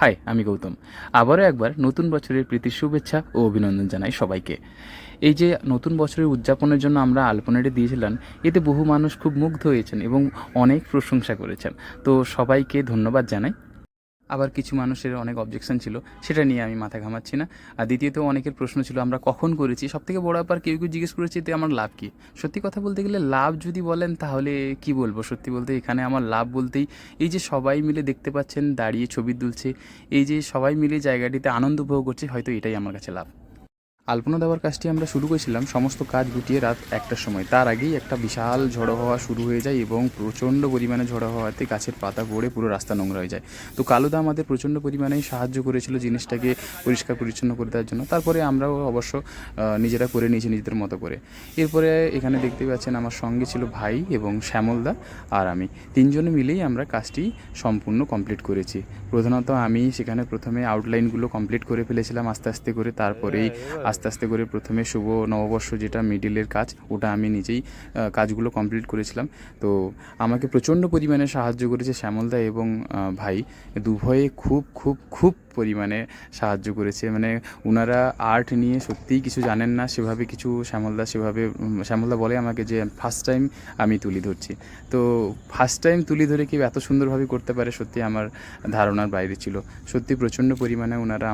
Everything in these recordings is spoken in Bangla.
হাই, আমি গৌতম। আবারও একবার নতুন বছরের প্রীতির শুভেচ্ছা ও অভিনন্দন জানাই সবাইকে। এই যে নতুন বছরের উদযাপনের জন্য আমরা আলপনাটা দিয়েছিলাম, এতে বহু মানুষ খুব মুগ্ধ হয়েছেন এবং অনেক প্রশংসা করেছেন। তো সবাইকে ধন্যবাদ জানাই। আবার কিছু মানুষের অনেক অবজেকশন ছিল, সেটা নিয়ে আমি মাথা ঘামাচ্ছি না। আর দ্বিতীয়ত অনেকের প্রশ্ন ছিল আমরা কখন করেছি। সবথেকে বড় ব্যাপার, কেউ কেউ জিজ্ঞেস করেছে এতে আমার লাভ কী। সত্যি কথা বলতে গেলে লাভ যদি বলেন তাহলে কি বলবো, সত্যি বলতে এখানে আমার লাভ বলতেই এই যে সবাই মিলে দেখতে পাচ্ছেন দাঁড়িয়ে ছবি তুলছে, এই যে সবাই মিলে জায়গাটিতে আনন্দ উপভোগ করছে, হয়তো এটাই আমার কাছে লাভ। আলপনা দেওয়ার কাজটি আমরা শুরু করেছিলাম সমস্ত কাজ গুটিয়ে রাত ১টার সময়। তার আগেই একটা বিশাল ঝড়ো হাওয়া শুরু হয়ে যায় এবং প্রচণ্ড পরিমাণে ঝড়ো হাওয়াতে গাছের পাতা পড়ে পুরো রাস্তা নোংরা হয়ে যায়। তো কালুদা আমাদের প্রচণ্ড পরিমাণেই সাহায্য করেছিল জিনিসটাকে পরিষ্কার পরিচ্ছন্ন করে দেওয়ার জন্য। তারপরে আমরাও অবশ্য নিজেরা করে নিয়েছি নিজেদের মতো করে। এরপরে এখানে দেখতে পাচ্ছেন আমার সঙ্গে ছিল ভাই এবং শ্যামলদা আর আমি। তিনজনে মিলেই আমরা কাজটি সম্পূর্ণ কমপ্লিট করেছি। প্রধানত আমি সেখানে প্রথমে আউটলাইনগুলো কমপ্লিট করে ফেলেছিলাম আস্তে আস্তে করে। তারপরেই আস্তে আস্তে করে প্রথমে শুভ নববর্ষ যেটা মিডিলের কাজ, ওটা আমি নিজেই কাজগুলো কমপ্লিট করেছিলাম। তো আমাকে প্রচণ্ড পরিমাণে সাহায্য করেছে শ্যামলদা এবং ভাই। দুভয়ে খুব খুব খুব পরিমাণে সাহায্য করেছে। মানে ওনারা আর্ট নিয়ে সত্যিই কিছু জানেন না সেভাবে কিছু। শ্যামলদা বলে আমাকে যে ফার্স্ট টাইম আমি তুলি ধরছি। তো ফার্স্ট টাইম তুলি ধরে কেউ এত সুন্দরভাবে করতে পারে, সত্যি আমার ধারণার বাইরে ছিল। সত্যি প্রচণ্ড পরিমাণে ওনারা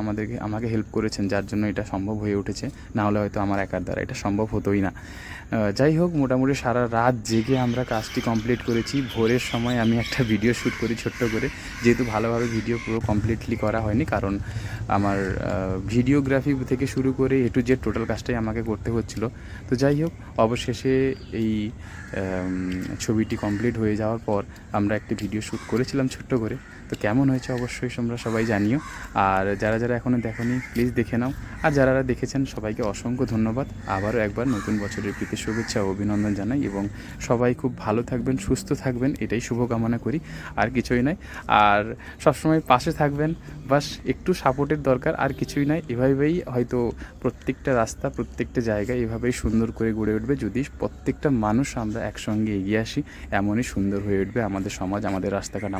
আমাকে হেল্প করেছেন, যার জন্য এটা সম্ভব হয়ে উঠেছে। না হলে হয়তো আমার একার দ্বারা এটা সম্ভব হতোই না। যাই হোক, মোটামুটি সারা রাত জেগে আমরা কাজটি কমপ্লিট করেছি। ভোরের সময় আমি একটা ভিডিও শ্যুট করি ছোট্ট করে, যেহেতু ভালোভাবে ভিডিও পুরো কমপ্লিটলি করা হয়নি, কারণ আমার ভিডিওগ্রাফি থেকে শুরু করে এ টু জেড টোটাল কাজটাই আমাকে করতে হচ্ছিল। তো যাই হোক, অবশেষে এই ছবিটি কমপ্লিট হয়ে যাওয়ার পর আমরা একটি ভিডিও শ্যুট করেছিলাম ছোট্ট করে। তো কেমন হয়েছে অবশ্যই তোমরা সবাই জানিও। আর যারা যারা এখনও দেখোনি প্লিজ দেখে নাও। আর যারা দেখেছেন সবাইকে অসংখ্য ধন্যবাদ। আবারও একবার নতুন বছরের প্রীতি শুভেচ্ছা ও অভিনন্দন জানাই এবং সবাই খুব ভালো থাকবেন, সুস্থ থাকবেন, এটাই শুভকামনা করি। আর কিছুই নয়। আর সবসময় পাশে থাকবেন, বাস একটু সাপোর্টের দরকার, আর কিছুই নয়। এভাবেই হয়তো প্রত্যেকটা রাস্তা প্রত্যেকটা জায়গায় এভাবেই সুন্দর করে গড়ে উঠবে, যদি প্রত্যেকটা মানুষ আমরা একসঙ্গে এগিয়ে আসি। এমনই সুন্দর হয়ে উঠবে আমাদের সমাজ, আমাদের রাস্তাঘাট।